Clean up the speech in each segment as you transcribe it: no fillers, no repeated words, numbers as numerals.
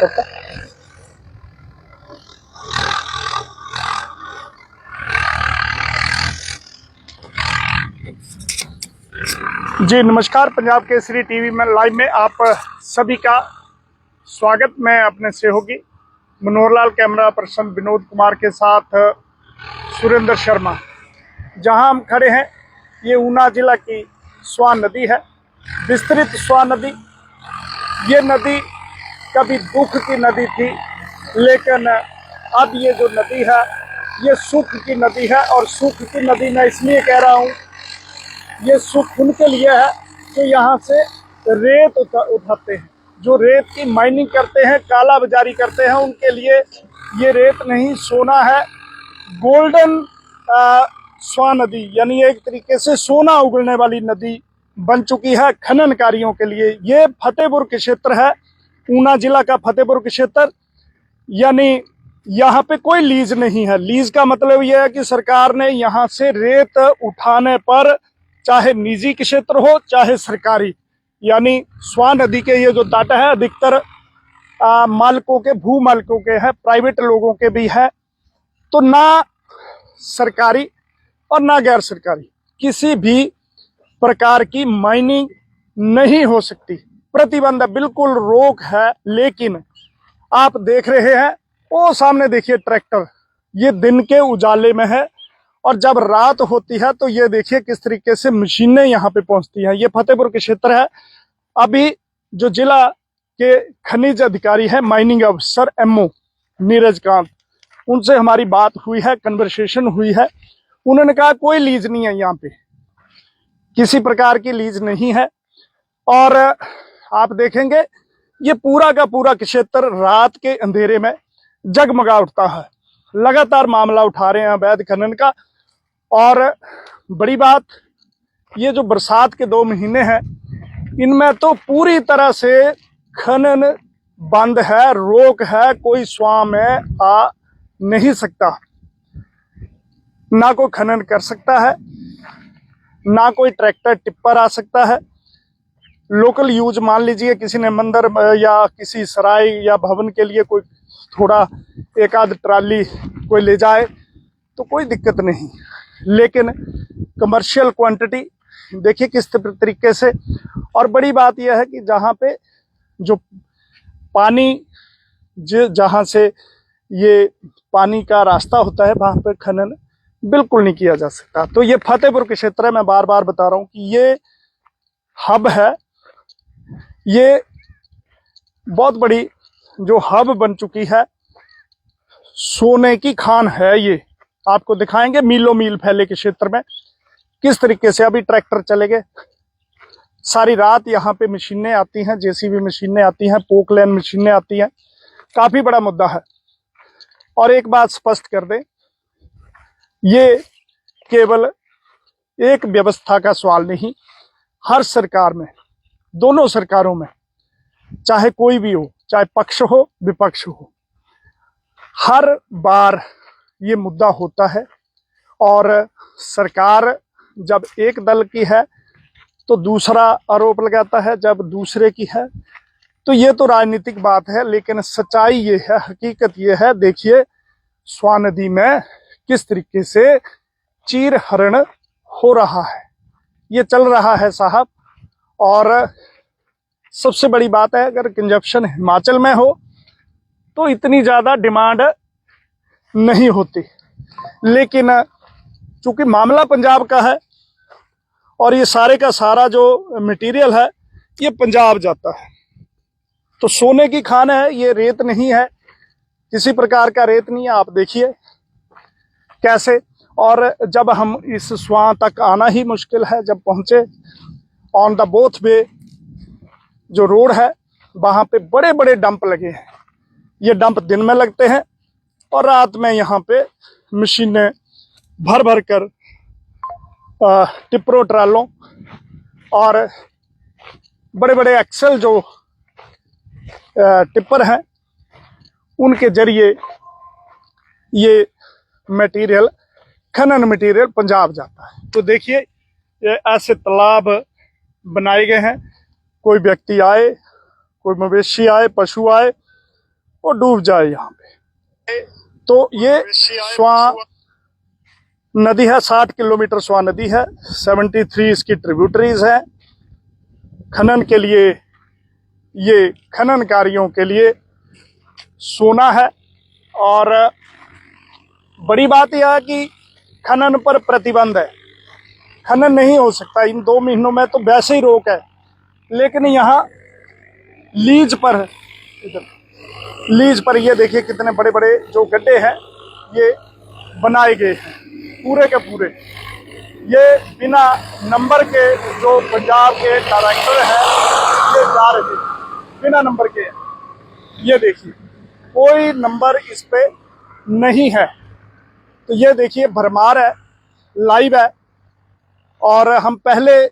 करता है। जी नमस्कार, पंजाब केसरी टीवी में लाइव में आप सभी का स्वागत। मैं अपने सहयोगी मनोहरलाल, कैमरा पर्सन विनोद कुमार के साथ सुरेंद्र शर्मा। जहां हम खड़े हैं ये ऊना जिला की स्वान नदी है, विस्तृत स्वान नदी। ये नदी कभी दुख की नदी थी, लेकिन अब ये जो नदी है ये सुख की नदी है। और सुख की नदी मैं इसलिए कह रहा हूँ, ये सुख उनके लिए है जो यहाँ से रेत उठाते हैं, जो रेत की माइनिंग करते हैं, काला बाजारी करते हैं। उनके लिए ये रेत नहीं, सोना है। गोल्डन स्वान नदी यानी एक तरीके से सोना उगलने वाली नदी बन चुकी है खननकारियों के लिए। ये फतेहपुर के क्षेत्र है, ऊना जिला का फतेहपुर के क्षेत्र। यानी यहाँ पे कोई लीज नहीं है। लीज का मतलब यह है कि सरकार ने यहाँ से रेत उठाने पर, चाहे निजी क्षेत्र हो चाहे सरकारी, यानी स्वान नदी के ये जो तट है अधिकतर मालिकों के, भू मालिकों के हैं, प्राइवेट लोगों के भी है। तो ना सरकारी और ना गैर सरकारी किसी भी प्रकार की माइनिंग नहीं हो सकती। प्रतिबंध, बिल्कुल रोक है। लेकिन आप देख रहे हैं वो सामने देखिए ट्रैक्टर, ये दिन के उजाले में है, और जब रात होती है तो ये देखिए किस तरीके से मशीनें यहाँ पे पहुंचती हैं। ये फतेहपुर के क्षेत्र है। अभी जो जिला के खनिज अधिकारी है, माइनिंग अफसर एमओ नीरज कांत, उनसे हमारी बात हुई है, कन्वर्सेशन हुई है। उन्होंने कहा कोई लीज नहीं है, यहाँ पे किसी प्रकार की लीज नहीं है। और आप देखेंगे ये पूरा का पूरा क्षेत्र रात के अंधेरे में जगमगा उठता है। लगातार मामला उठा रहे हैं अवैध खनन का। और बड़ी बात, ये जो बरसात के 2 महीने हैं इनमें तो पूरी तरह से खनन बंद है, रोक है। कोई स्वां में आ नहीं सकता, ना कोई खनन कर सकता है, ना कोई ट्रैक्टर टिप्पर आ सकता है। लोकल यूज, मान लीजिए किसी ने मंदिर या किसी सराय या भवन के लिए कोई थोड़ा एक आध ट्राली कोई ले जाए तो कोई दिक्कत नहीं। लेकिन कमर्शियल क्वांटिटी देखिए किस तरीके से। और बड़ी बात यह है कि जहाँ पे जो पानी, जहाँ से ये पानी का रास्ता होता है, वहाँ पे खनन बिल्कुल नहीं किया जा सकता। तो ये फतेहपुर के क्षेत्र है। मैं बार बार बता रहा हूँ कि ये हब है, ये बहुत बड़ी जो हब बन चुकी है, सोने की खान है। ये आपको दिखाएंगे मीलों मील फैले के क्षेत्र में किस तरीके से। अभी ट्रैक्टर चले गए, सारी रात यहाँ पे मशीनें आती हैं, जेसीबी मशीनें आती हैं, पोकलैन मशीनें आती हैं। काफी बड़ा मुद्दा है। और एक बात स्पष्ट कर दें, ये केवल एक व्यवस्था का सवाल नहीं, हर सरकार में, दोनों सरकारों में, चाहे कोई भी हो, चाहे पक्ष हो विपक्ष हो, हर बार ये मुद्दा होता है। और सरकार जब एक दल की है तो दूसरा आरोप लगाता है, जब दूसरे की है तो ये तो राजनीतिक बात है। लेकिन सच्चाई ये है, हकीकत ये है। देखिए स्वान नदी में किस तरीके से चीर हरण हो रहा है, ये चल रहा है साहब। और सबसे बड़ी बात है, अगर कंजप्शन हिमाचल में हो तो इतनी ज्यादा डिमांड नहीं होती। लेकिन चूंकि मामला पंजाब का है और ये सारे का सारा जो मटेरियल है ये पंजाब जाता है, तो सोने की खान है। ये रेत नहीं है, किसी प्रकार का रेत नहीं है। आप देखिए कैसे। और जब हम इस स्वां तक आना ही मुश्किल है, जब पहुंचे ऑन द बोथ वे जो रोड है, वहां पे बड़े बड़े डंप लगे हैं। ये डंप दिन में लगते हैं और रात में यहाँ पे मशीनें भर भर कर टिप्परों, ट्रालों और बड़े बड़े एक्सेल जो टिप्पर हैं उनके जरिए ये मटेरियल, खनन मटेरियल पंजाब जाता है। तो देखिए ये ऐसे तालाब बनाए गए हैं। कोई व्यक्ति आए, कोई मवेशी आए, पशु आए वो डूब जाए यहाँ पे। तो ये स्वां नदी है, 60 किलोमीटर स्वां नदी है, 73 इसकी ट्रिब्यूटरीज है। खनन के लिए, ये खननकारियों के लिए सोना है। और बड़ी बात यह है कि खनन पर प्रतिबंध है, खनन नहीं हो सकता इन 2 महीनों में, तो वैसे ही रोक है। लेकिन यहाँ लीज पर, लीज पर ये देखिए कितने बड़े बड़े जो गड्ढे हैं ये बनाए गए हैं, पूरे के पूरे। ये बिना नंबर के जो पंजाब के डायरेक्टर हैं ये जा रहे हैं, बिना नंबर के। ये देखिए कोई नंबर इस पे नहीं है। तो ये देखिए भरमार है, लाइव है। और हम पहले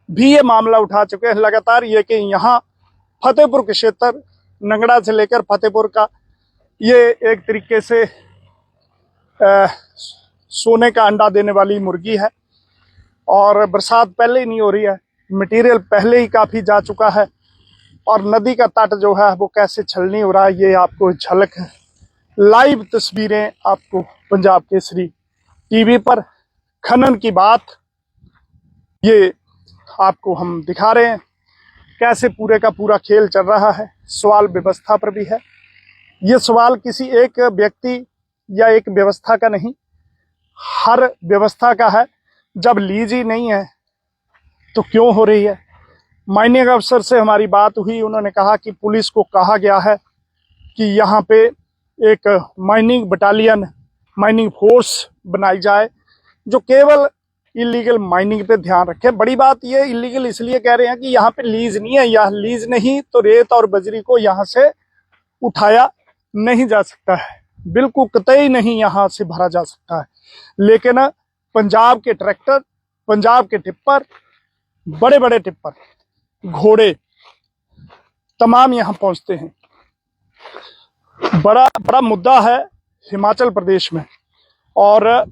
भी ये मामला उठा चुके हैं लगातार, ये कि यहाँ फतेहपुर के क्षेत्र, नंगड़ा से लेकर फतेहपुर का, ये एक तरीके से सोने का अंडा देने वाली मुर्गी है। और बरसात पहले ही नहीं हो रही है, मटेरियल पहले ही काफ़ी जा चुका है। और नदी का तट जो है वो कैसे छलनी हो रहा है, ये आपको झलक है। लाइव तस्वीरें आपको पंजाब केसरी टीवी पर खनन की बात ये आपको हम दिखा रहे हैं, कैसे पूरे का पूरा खेल चल रहा है। सवाल व्यवस्था पर भी है। ये सवाल किसी एक व्यक्ति या एक व्यवस्था का नहीं, हर व्यवस्था का है। जब लीज ही नहीं है तो क्यों हो रही है। माइनिंग अफसर से हमारी बात हुई, उन्होंने कहा कि पुलिस को कहा गया है कि यहाँ पे एक माइनिंग बटालियन, माइनिंग फोर्स बनाई जाए जो केवल इलीगल माइनिंग पे ध्यान रखे। बड़ी बात ये, इलीगल इसलिए कह रहे हैं कि यहाँ पे लीज नहीं है। यहाँ लीज नहीं तो रेत और बजरी को यहाँ से उठाया नहीं जा सकता है, बिल्कुल कतई नहीं यहाँ से भरा जा सकता है। लेकिन पंजाब के ट्रैक्टर, पंजाब के टिप्पर, बड़े बड़े टिप्पर, घोड़े तमाम यहाँ पहुंचते हैं। बड़ा बड़ा मुद्दा है हिमाचल प्रदेश में। और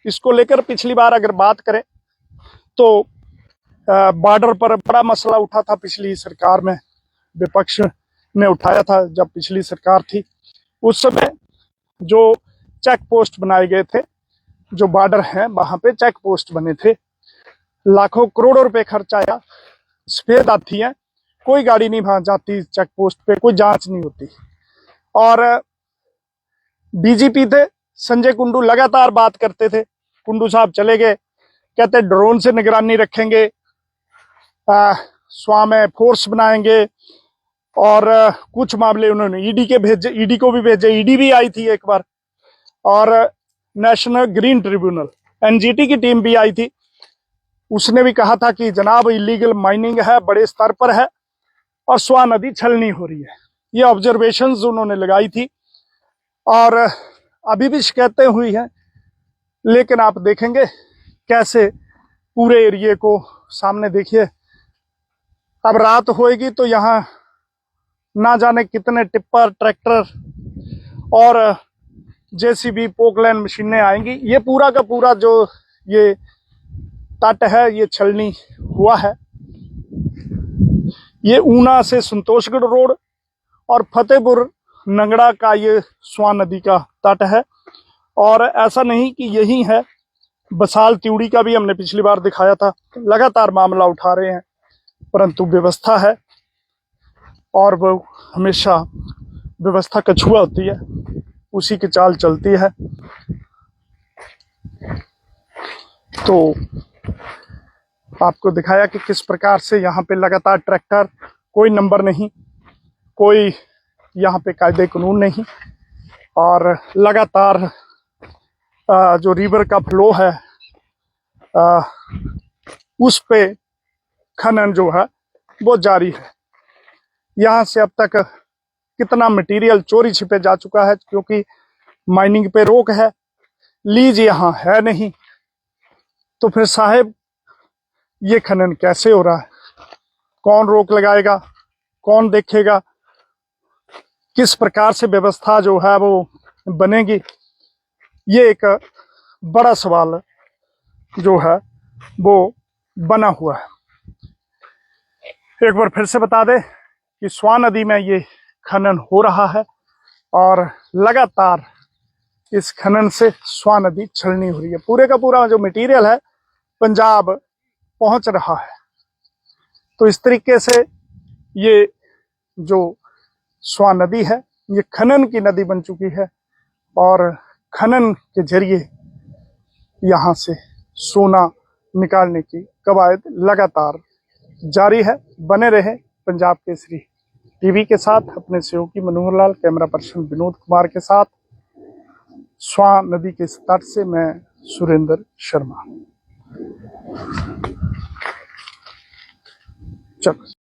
इसको लेकर पिछली बार अगर बात करें तो बॉर्डर पर बड़ा मसला उठा था पिछली सरकार में, विपक्ष ने उठाया था जब पिछली सरकार थी। उस समय जो चेक पोस्ट बनाए गए थे, जो बॉर्डर हैं वहां पे चेक पोस्ट बने थे, लाखों करोड़ों रुपए खर्च आया। सफेद हाथी है, कोई गाड़ी नहीं वहां जाती चेक पोस्ट पे, कोई जांच नहीं होती। और डीजीपी थे संजय कुंडू, लगातार बात करते थे। कुंडू साहब चले गए, कहते ड्रोन से निगरानी रखेंगे, स्वां में फोर्स बनाएंगे। और कुछ मामले उन्होंने ईडी के भेजे, ईडी को भी भेजे, ईडी भी आई थी एक बार। और नेशनल ग्रीन ट्रिब्यूनल एनजीटी की टीम भी आई थी, उसने भी कहा था कि जनाब इलीगल माइनिंग है, बड़े स्तर पर है और स्वां नदी छलनी हो रही है। ये ऑब्जर्वेशंस उन्होंने लगाई थी और अभी भी शिकायतें हुई हैं। लेकिन आप देखेंगे कैसे पूरे एरिए को, सामने देखिए अब रात होएगी तो यहाँ ना जाने कितने टिप्पर, ट्रैक्टर और जेसीबी, पोकलैन मशीनें आएंगी। ये पूरा का पूरा जो ये तट है ये छलनी हुआ है। ये ऊना से संतोषगढ़ रोड और फतेहपुर नंगड़ा का ये स्वां नदी का तट है। और ऐसा नहीं कि यही है, बसाल त्यूड़ी का भी हमने पिछली बार दिखाया था। लगातार मामला उठा रहे हैं, परंतु व्यवस्था है और वो हमेशा व्यवस्था कछुआ होती है, उसी की चाल चलती है। तो आपको दिखाया कि किस प्रकार से यहाँ पे लगातार ट्रैक्टर, कोई नंबर नहीं, कोई यहाँ पे कायदे कानून नहीं। और लगातार जो रिवर का फ्लो है उस पे खनन जो है वो जारी है। यहाँ से अब तक कितना मटेरियल चोरी छिपे जा चुका है, क्योंकि माइनिंग पे रोक है, लीज यहाँ है नहीं। तो फिर साहब ये खनन कैसे हो रहा है, कौन रोक लगाएगा, कौन देखेगा, किस प्रकार से व्यवस्था जो है वो बनेगी। ये एक बड़ा सवाल जो है वो बना हुआ है। एक बार फिर से बता दें कि स्वां नदी में ये खनन हो रहा है और लगातार इस खनन से स्वां नदी छलनी हो रही है। पूरे का पूरा जो मटेरियल है पंजाब पहुंच रहा है। तो इस तरीके से ये जो स्वां नदी है ये खनन की नदी बन चुकी है और खनन के जरिए यहाँ से सोना निकालने की कवायद लगातार जारी है। बने रहे पंजाब केसरी टीवी के साथ अपने सहयोगी मनोहर लाल, कैमरा पर्सन विनोद कुमार के साथ। स्वां नदी के तट से मैं सुरेंद्र शर्मा। चलो।